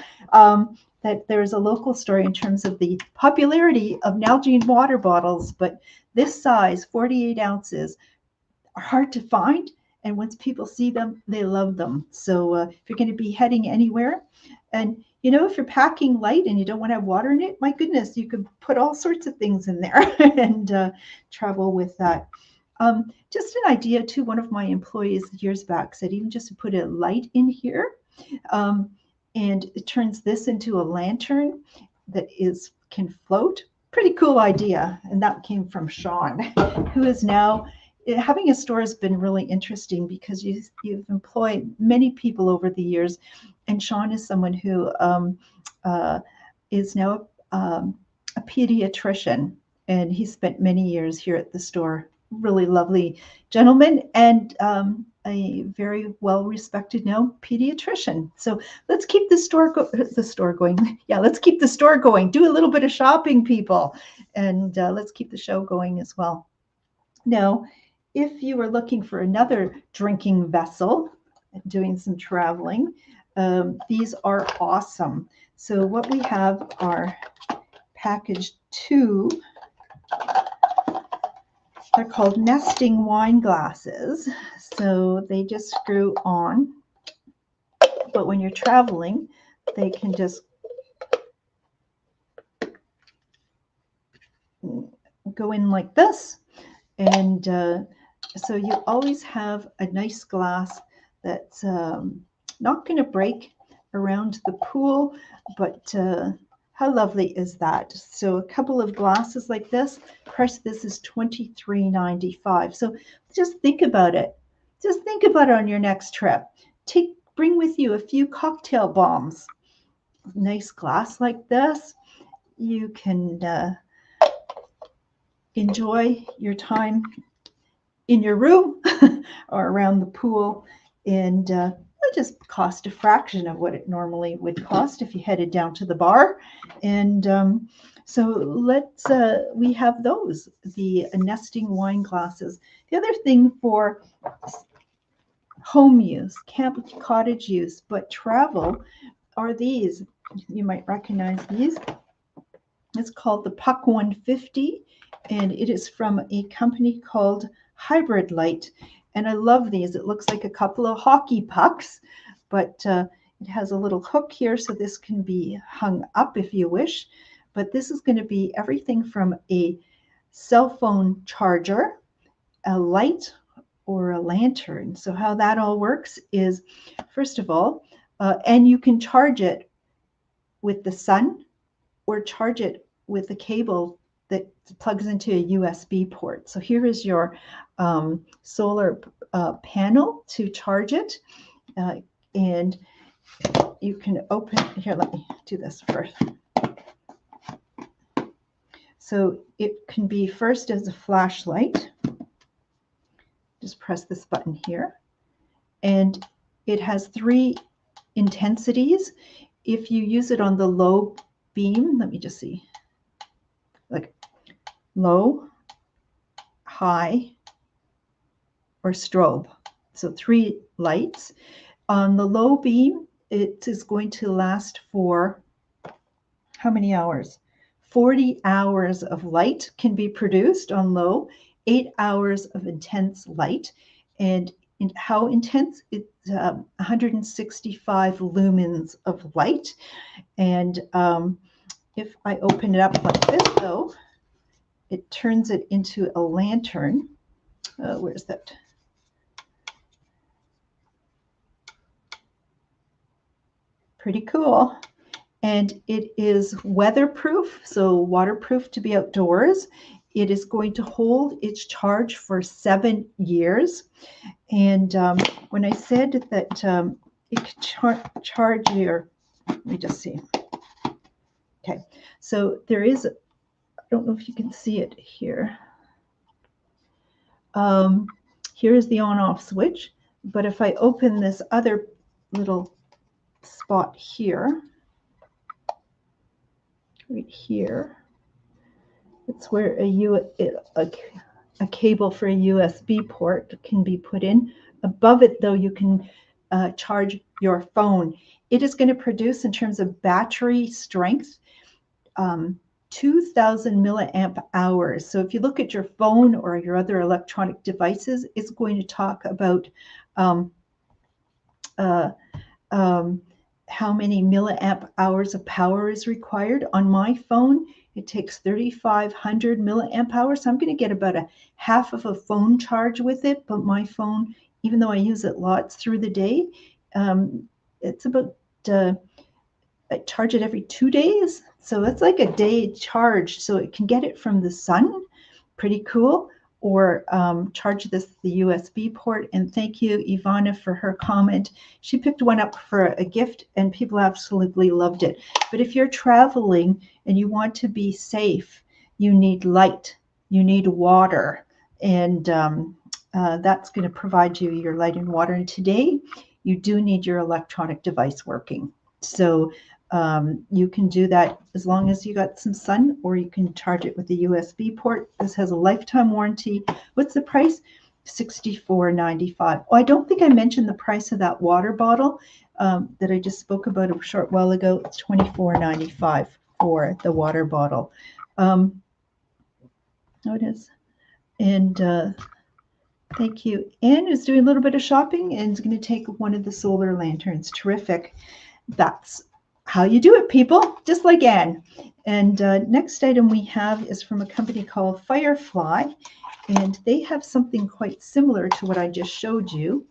That there's a local story in terms of the popularity of Nalgene water bottles, but this size, 48 ounces, are hard to find. And once people see them, they love them. So if you're going to be heading anywhere, and if you're packing light and you don't want to have water in it, my goodness, you could put all sorts of things in there and travel with that. Just an idea too, one of my employees years back said even just to put a light in here, and it turns this into a lantern that can float. Pretty cool idea. And that came from Sean, who is now, having a store has been really interesting because you've employed many people over the years. And Sean is someone who is now a pediatrician, and he spent many years here at the store. Really lovely gentleman, and a very well-respected now pediatrician. So let's keep the store going. Yeah, let's keep the store going. Do a little bit of shopping, people, and let's keep the show going as well. Now, if you are looking for another drinking vessel, doing some traveling, these are awesome. So what we have are package 2. They're called nesting wine glasses. So they just screw on, but when you're traveling, they can just go in like this. And so you always have a nice glass that's not going to break around the pool, but how lovely is that? So a couple of glasses like this, price this is $23.95. So just think about it. Just think about it on your next trip. Bring with you a few cocktail bombs. Nice glass like this. You can enjoy your time in your room or around the pool, and it just cost a fraction of what it normally would cost if you headed down to the bar. And so we have those, the nesting wine glasses. The other thing for home use, camp cottage use, but travel are these. You might recognize these. It's called the Puck 150, and it is from a company called Hybrid Light. And I love these. It looks like a couple of hockey pucks, but it has a little hook here, so this can be hung up if you wish. But this is going to be everything from a cell phone charger, a light, or a lantern. So how that all works is, first of all, and you can charge it with the sun or charge it with a cable that plugs into a USB port. So here is your solar panel to charge it. And you can open, here, let me do this first. So it can be first as a flashlight. Just press this button here. And it has 3 intensities. If you use it on the low beam, let me just see, like low, high, or strobe. So 3 lights. On the low beam, it is going to last for how many hours? 40 hours of light can be produced on low, 8 hours of intense light. And how intense? It's 165 lumens of light. And if I open it up like this, though, it turns it into a lantern. Where's that? Pretty cool. And it is weatherproof, so waterproof to be outdoors. It is going to hold its charge for 7 years. And when I said that it could charge your, let me just see. Okay, so there is, I don't know if you can see it here. Here is the on-off switch, but if I open this other little spot here, right here, it's where a cable for a USB port can be put in. Above it, though, you can charge your phone. It is going to produce, in terms of battery strength, 2,000 milliamp hours. So if you look at your phone or your other electronic devices, it's going to talk about how many milliamp hours of power is required. On my phone, it takes 3,500 milliamp hours. So I'm going to get about a half of a phone charge with it. But my phone, even though I use it lots through the day, it's about, I charge it every 2 days. So it's like a day charge. So it can get it from the sun. Pretty cool. Or charge the USB port. And thank you, Ivana, for her comment. She picked one up for a gift, and people absolutely loved it. But if you're traveling and you want to be safe, you need light, you need water, and that's going to provide you your light and water. And today, you do need your electronic device working. So you can do that as long as you got some sun, or you can charge it with a USB port. This has a lifetime warranty. What's the price? $64.95. Oh, I don't think I mentioned the price of that water bottle that I just spoke about a short while ago. It's $24.95 for the water bottle. Oh, it is. And thank you. Anne is doing a little bit of shopping and is going to take one of the solar lanterns. Terrific. That's how you do it, people, just like Anne. And next item we have is from a company called Firefly, and they have something quite similar to what I just showed you,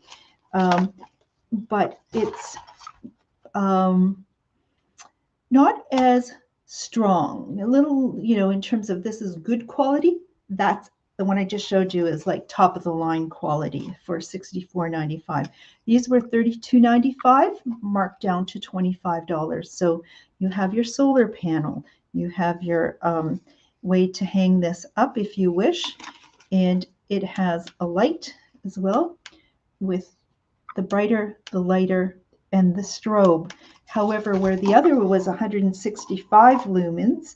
but it's not as strong. A little, in terms of this is good quality. That's the one I just showed you is like top of the line quality for $64.95. These were $32.95, marked down to $25. So you have your solar panel. You have your way to hang this up if you wish. And it has a light as well with the brighter, the lighter, and the strobe. However, where the other was 165 lumens,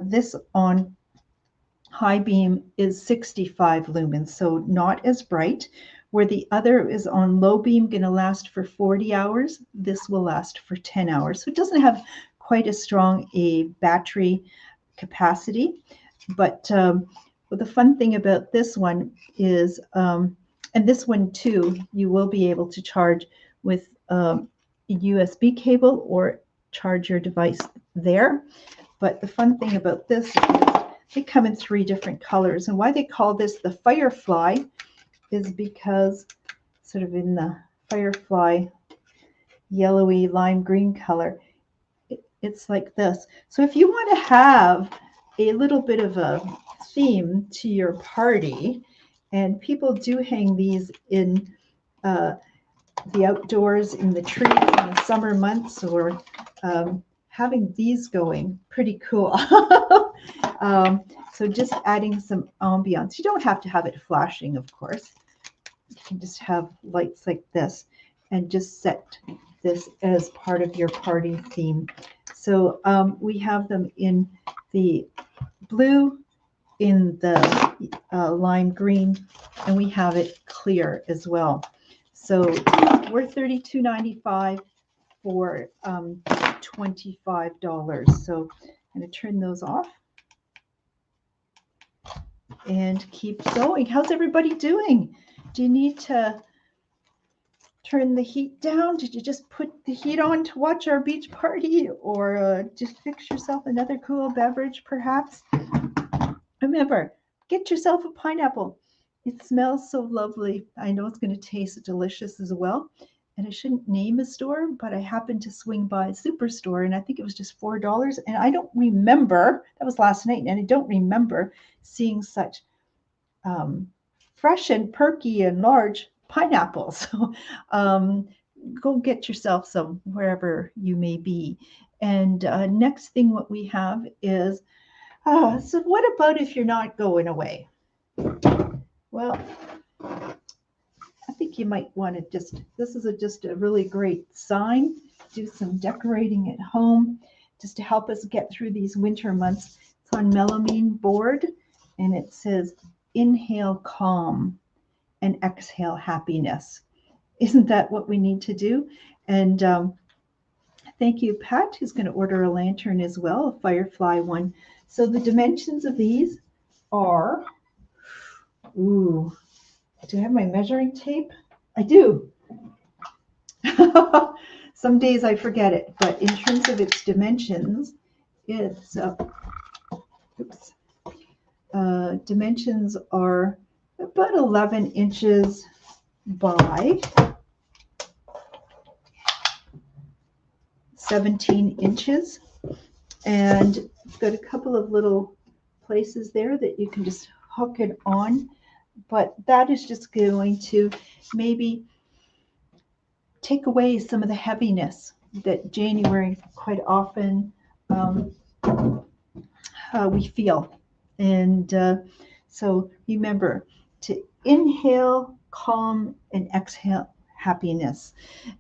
this on high beam is 65 lumens, so not as bright. Where the other is on low beam, going to last for 40 hours, this will last for 10 hours. So it doesn't have quite as strong a battery capacity. But the fun thing about this one is, and this one too, you will be able to charge with a USB cable or charge your device there. But the fun thing about this is they come in 3 different colors. And why they call this the Firefly is because sort of in the Firefly yellowy lime green color, it's like this. So if you want to have a little bit of a theme to your party, and people do hang these in the outdoors in the trees in the summer months, or having these going, pretty cool. So just adding some ambiance. You don't have to have it flashing, of course. You can just have lights like this and just set this as part of your party theme. So we have them in the blue, in the lime green, and we have it clear as well. So we're $32.95 for $25. So I'm going to turn those off and keep going. How's everybody doing? Do you need to turn the heat down? Did you just put the heat on to watch our beach party, or just fix yourself another cool beverage perhaps? Remember, get yourself a pineapple. It smells so lovely. I know it's going to taste delicious as well. And I shouldn't name a store, but I happened to swing by a Superstore, and I think it was just $4. And I don't remember, that was last night, and I don't remember seeing such fresh and perky and large pineapples. So go get yourself some wherever you may be. And next thing what we have is, so what about if you're not going away? Well, I think you might want to this is just a really great sign. Do some decorating at home just to help us get through these winter months. It's on melamine board, and it says, inhale calm and exhale happiness. Isn't that what we need to do? And thank you, Pat, who's going to order a lantern as well, a Firefly one. So the dimensions of these are, do I have my measuring tape? I do. Some days I forget it, but in terms of its dimensions, it's, dimensions are about 11 inches by 17 inches. And it's got a couple of little places there that you can just hook it on. But that is just going to maybe take away some of the heaviness that January quite often we feel. And so remember to inhale calm and exhale happiness.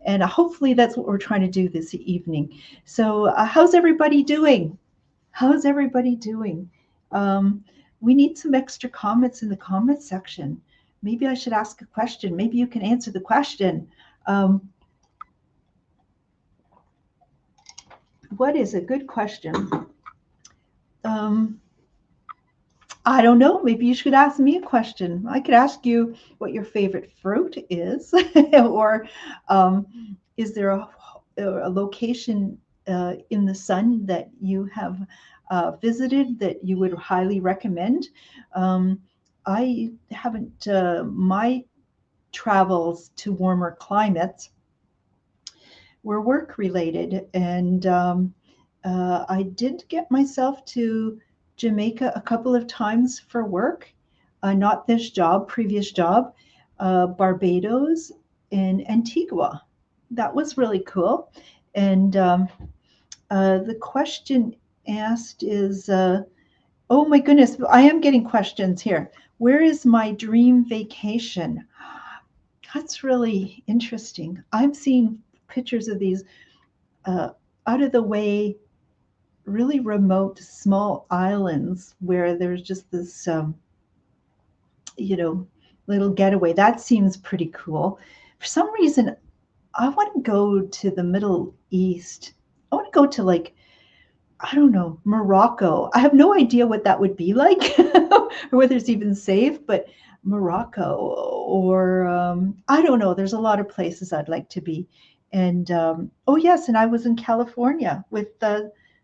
And hopefully that's what we're trying to do this evening. So how's everybody doing? How's everybody doing? We need some extra comments in the comment section. maybe I should ask a question. Maybe you can answer the question. What is a good question? I don't know. Maybe you should ask me a question. I could ask you what your favorite fruit is, or is there a location in the sun that you have visited that you would highly recommend? I haven't, my travels to warmer climates were work related, and I did get myself to Jamaica a couple of times for work, not this job, previous job, Barbados and Antigua. That was really cool. And the question asked is, oh my goodness, I am getting questions here. Where is my dream vacation? That's really interesting. I'm seeing pictures of these out of the way, really remote, small islands where there's just this, little getaway. That seems pretty cool. For some reason, I want to go to the Middle East. I want to go to, like, I don't know, Morocco. I have no idea what that would be like or whether it's even safe, but Morocco or I don't know. There's a lot of places I'd like to be. And oh, yes, and I was in California with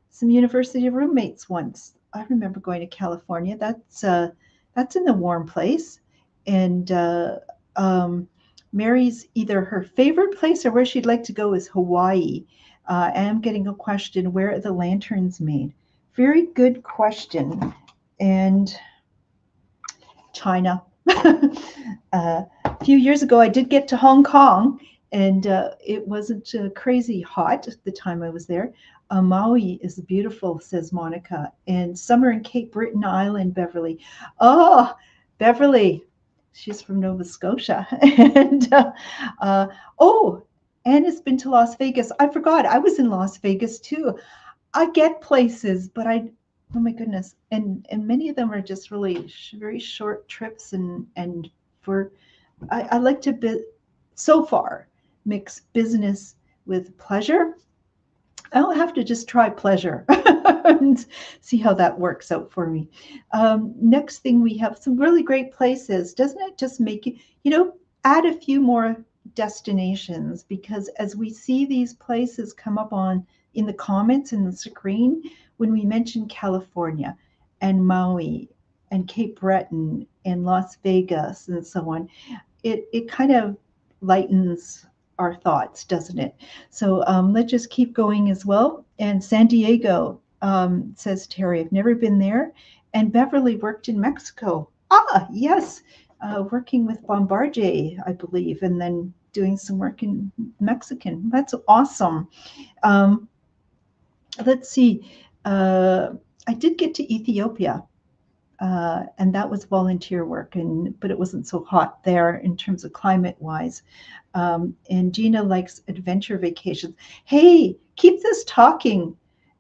some university roommates once. I remember going to California. That's in the warm place. And Mary's either her favorite place or where she'd like to go is Hawaii. I am getting a question, where are the lanterns made? Very good question. And China. A few years ago, I did get to Hong Kong, and it wasn't crazy hot at the time I was there. Maui is beautiful, says Monica, and summer in Cape Breton Island, Beverly. Oh, Beverly, she's from Nova Scotia. And oh, Anna's been to Las Vegas. I forgot, I was in Las Vegas too. I get places, but oh my goodness, and many of them are just really very short trips, and for I like to so far mix business with pleasure. I'll have to just try pleasure and see how that works out for me. Next thing, we have some really great places. Doesn't it just make you, add a few more destinations, because as we see these places come up in the comments in the screen, when we mention California and Maui and Cape Breton and Las Vegas and so on, it kind of lightens our thoughts, doesn't it? So let's just keep going as well. And San Diego, says Terry, I've never been there. And Beverly worked in Mexico. Ah, yes, working with Bombardier, I believe, and then doing some work in Mexican. That's awesome. Let's see. I did get to Ethiopia. And that was volunteer work, but it wasn't so hot there in terms of climate wise. And Gina likes adventure vacations. Hey, keep this talking.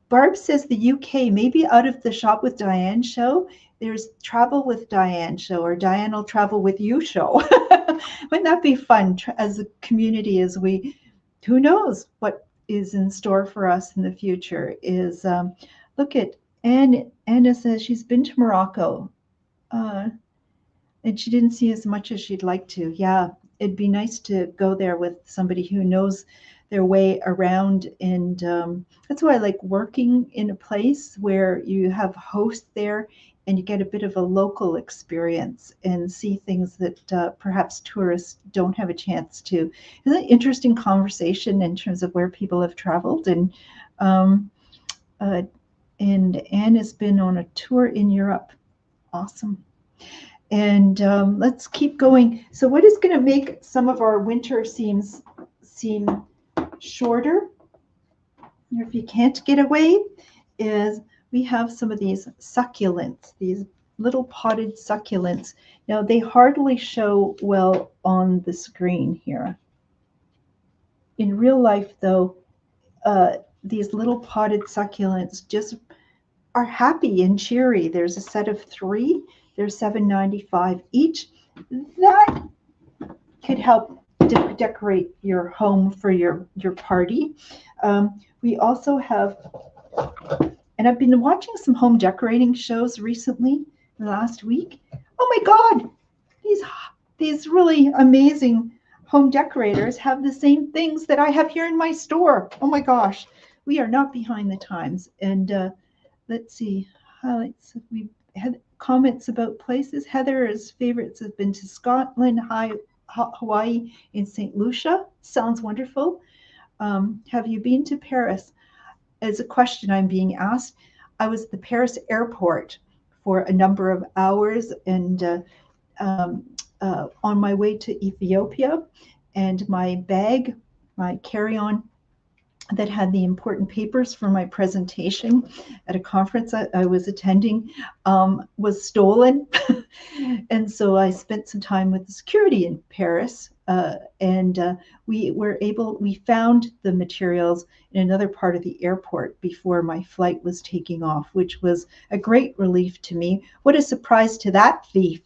Barb says the UK, maybe out of the Shop with Diane show, there's Travel with Diane show, or Diane will Travel with You show. Wouldn't that be fun as a community, as who knows what is in store for us in the future? Look at Anna says she's been to Morocco, and she didn't see as much as she'd like to. Yeah, it'd be nice to go there with somebody who knows their way around. And that's why I like working in a place where you have hosts there and you get a bit of a local experience and see things that perhaps tourists don't have a chance to. It's an interesting conversation in terms of where people have traveled. And Anne has been on a tour in Europe. Awesome. And let's keep going. So what is going to make some of our winter seem shorter, or if you can't get away, is we have some of these succulents, these little potted succulents. Now, they hardly show well on the screen here. In real life, though, these little potted succulents just are happy and cheery. There's a set of 3. They're $7.95 each, that could help decorate your home for your party. We also have, and I've been watching some home decorating shows recently, last week. Oh my God, these these really amazing home decorators have the same things that I have here in my store. Oh my gosh, we are not behind the times. And let's see, highlights. We had comments about places. Heather's favorites have been to Scotland, Hawaii, and St. Lucia. Sounds wonderful. Have you been to Paris? As a question I'm being asked. I was at the Paris airport for a number of hours and um, on my way to Ethiopia, and my bag, my carry-on that had the important papers for my presentation at a conference I was attending was stolen. And so I spent some time with the security in Paris, and we found the materials in another part of the airport before my flight was taking off, which was a great relief to me. What a surprise to that thief.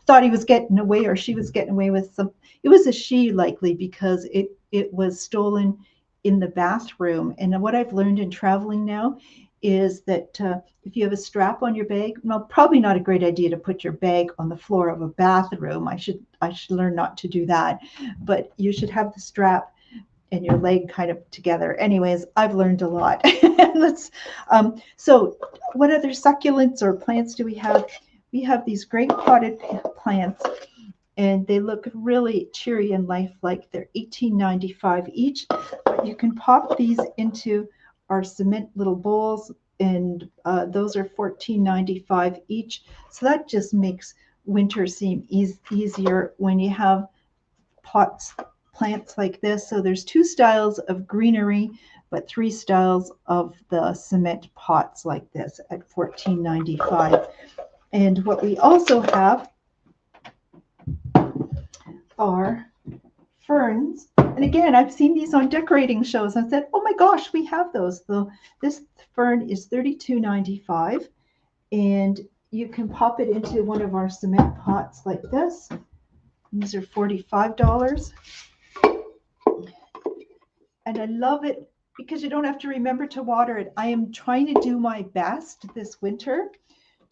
Thought he was getting away, or she was getting away with some. It was a she, likely, because it was stolen in the bathroom. And what I've learned in traveling now is that if you have a strap on your bag, well, probably not a great idea to put your bag on the floor of a bathroom. I should learn not to do that, but you should have the strap and your leg kind of together. Anyways, I've learned a lot. So what other succulents or plants do we have? We have these great potted plants, and they look really cheery and lifelike. They're $18.95 each, but you can pop these into our cement little bowls, and those are $14.95 each. So that just makes winter seem easier when you have plants like this. So there's 2 styles of greenery, but 3 styles of the cement pots like this at $14.95. And what we also have are ferns. And again, I've seen these on decorating shows. I said, oh my gosh, we have those. This fern is $32.95, and you can pop it into one of our cement pots like this. These are $45. And I love it because you don't have to remember to water it. I am trying to do my best this winter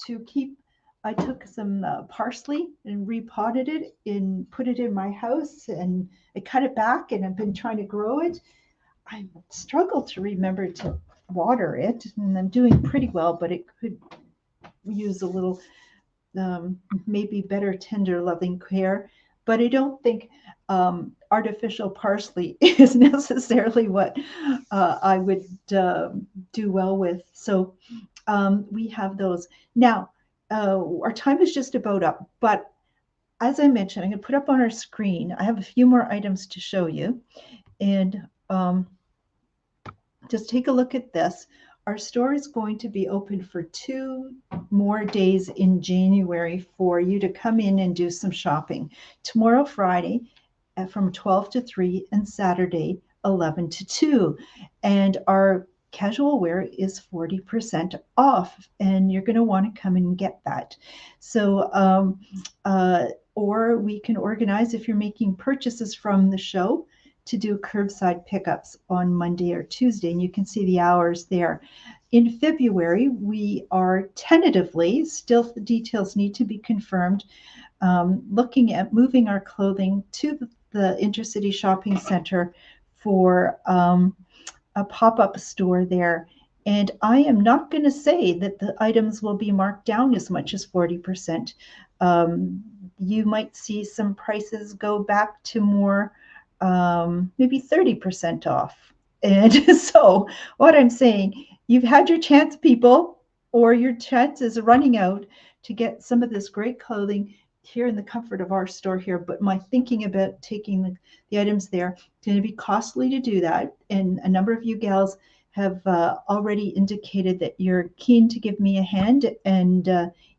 to keep. I took some parsley and repotted it and put it in my house, and I cut it back, and I've been trying to grow it. I struggle to remember to water it, and I'm doing pretty well, but it could use a little maybe better, tender, loving care. But I don't think artificial parsley is necessarily what I would do well with. So we have those. Now, our time is just about up, but as I mentioned, I'm going to put up on our screen. I have a few more items to show you, and just take a look at this. Our store is going to be open for 2 more days in January for you to come in and do some shopping. Tomorrow, Friday, from 12 to 3, and Saturday, 11 to 2. And our casual wear is 40% off, and you're going to want to come and get that. So, or we can organize, if you're making purchases from the show, to do curbside pickups on Monday or Tuesday, and you can see the hours there. In February, we are tentatively, still the details need to be confirmed, looking at moving our clothing to the Intercity Shopping Center for a pop-up store there. And I am not going to say that the items will be marked down as much as 40%. You might see some prices go back to more maybe 30% off. And so what I'm saying, you've had your chance, people, or your chance is running out to get some of this great clothing here in the comfort of our store here. But my thinking about taking the items there, it's going to be costly to do that. And a number of you gals have already indicated that you're keen to give me a hand and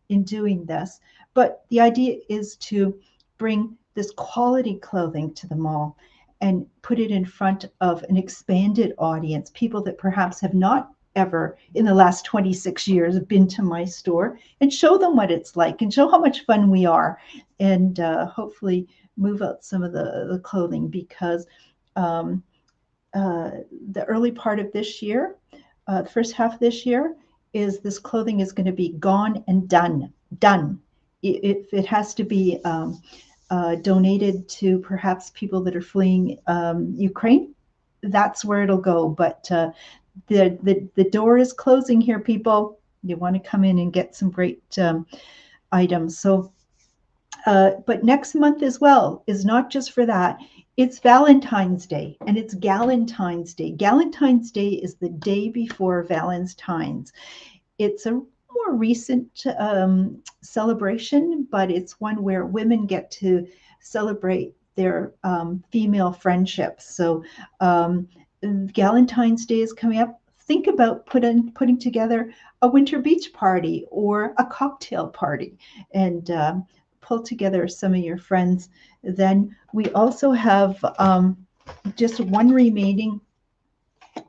in doing this. But the idea is to bring this quality clothing to the mall and put it in front of an expanded audience, people that perhaps have not ever in the last 26 years been to my store, and show them what it's like and show how much fun we are. and hopefully move out some of the clothing, because the early part of this year, the first half of this year, is this clothing is going to be gone and done. It has to be donated to perhaps people that are fleeing Ukraine. That's where it'll go. But the door is closing here, people. You want to come in and get some great items. So, but next month as well is not just for that. It's Valentine's Day, and it's Galentine's Day. Galentine's Day is the day before Valentine's. It's a more recent celebration, but it's one where women get to celebrate their female friendships. So Galentine's Day is coming up. Think about putting together a winter beach party or a cocktail party, and pull together some of your friends. Then we also have just one remaining.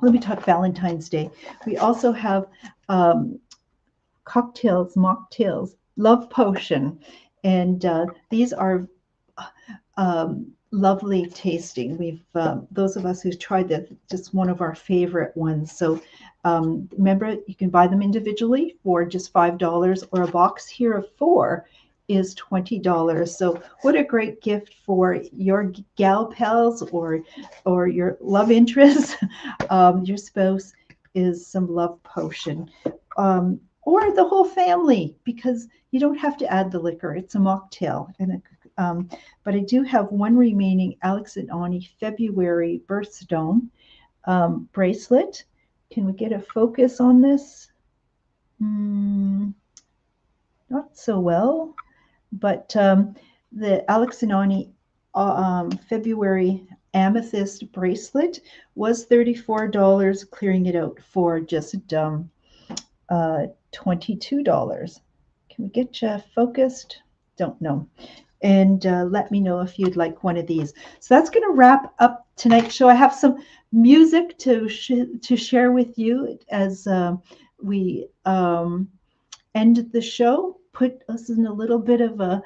Let me talk Valentine's Day. We also have cocktails, mocktails, love potion, and these are lovely tasting. We've those of us who've tried this, just one of our favorite ones. So remember, you can buy them individually for just $5, or a box here of 4 is $20. So what a great gift for your gal pals or your love interest. Your spouse is some love potion, or the whole family, because you don't have to add the liquor. It's a mocktail. And but I do have one remaining Alex and Ani February birthstone bracelet. Can we get a focus on this? Not so well. But the Alex and Ani February amethyst bracelet was $34, clearing it out for just $22. Can we get you focused? Don't know. And let me know if you'd like one of these. So that's going to wrap up tonight's show. I have some music to share with you as we end the show. Put us in a little bit of a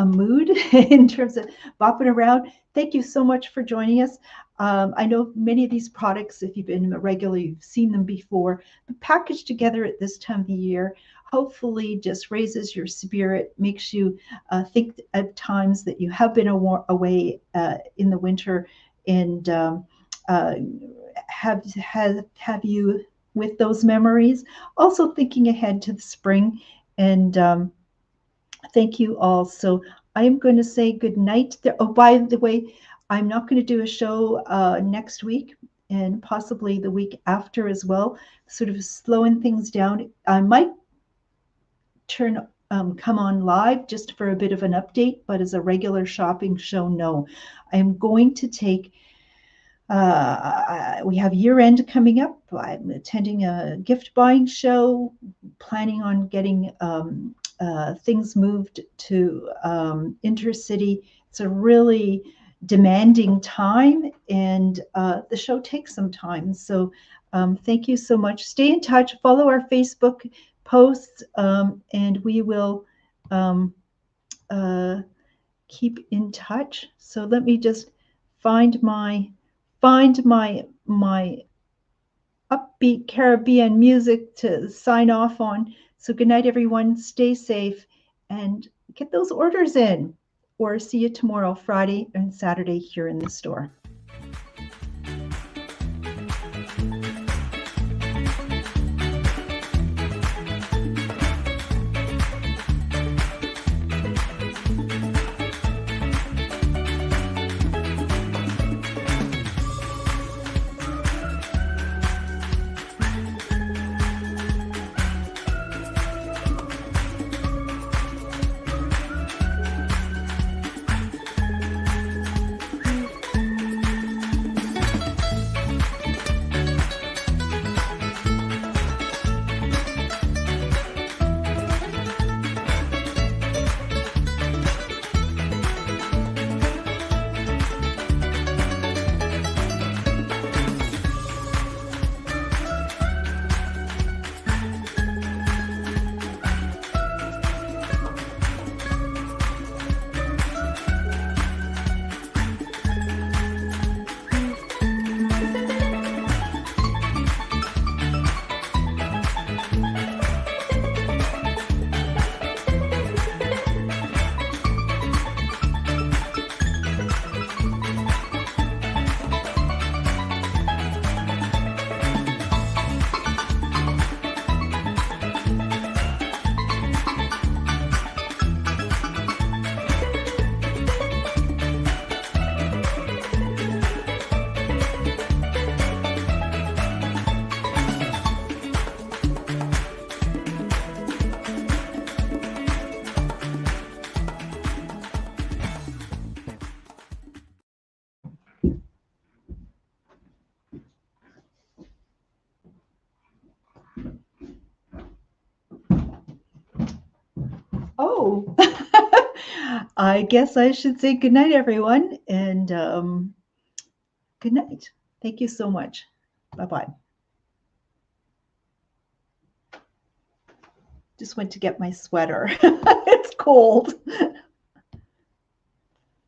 mood in terms of bopping around. Thank you so much for joining us. I know many of these products, if you've been a regular, you've seen them before, but packaged together at this time of the year, hopefully just raises your spirit, makes you think at times that you have been away in the winter, and have you with those memories. Also thinking ahead to the spring. And thank you all. So I am going to say good night. Oh, by the way, I'm not going to do a show next week, and possibly the week after as well, sort of slowing things down. I might come on live just for a bit of an update, but as a regular shopping show, no. I am going to take we have year end coming up. I'm attending a gift buying show, planning on getting things moved to intercity. It's a really demanding time, and the show takes some time. So thank you so much. Stay in touch, follow our Facebook posts, and we will keep in touch. So let me just find my upbeat Caribbean music to sign off on. So good night, everyone. Stay safe and get those orders in, or see you tomorrow, Friday and Saturday, here in the store. Oh, I guess I should say good night, everyone, and good night. Thank you so much. Bye-bye. Just went to get my sweater. It's cold.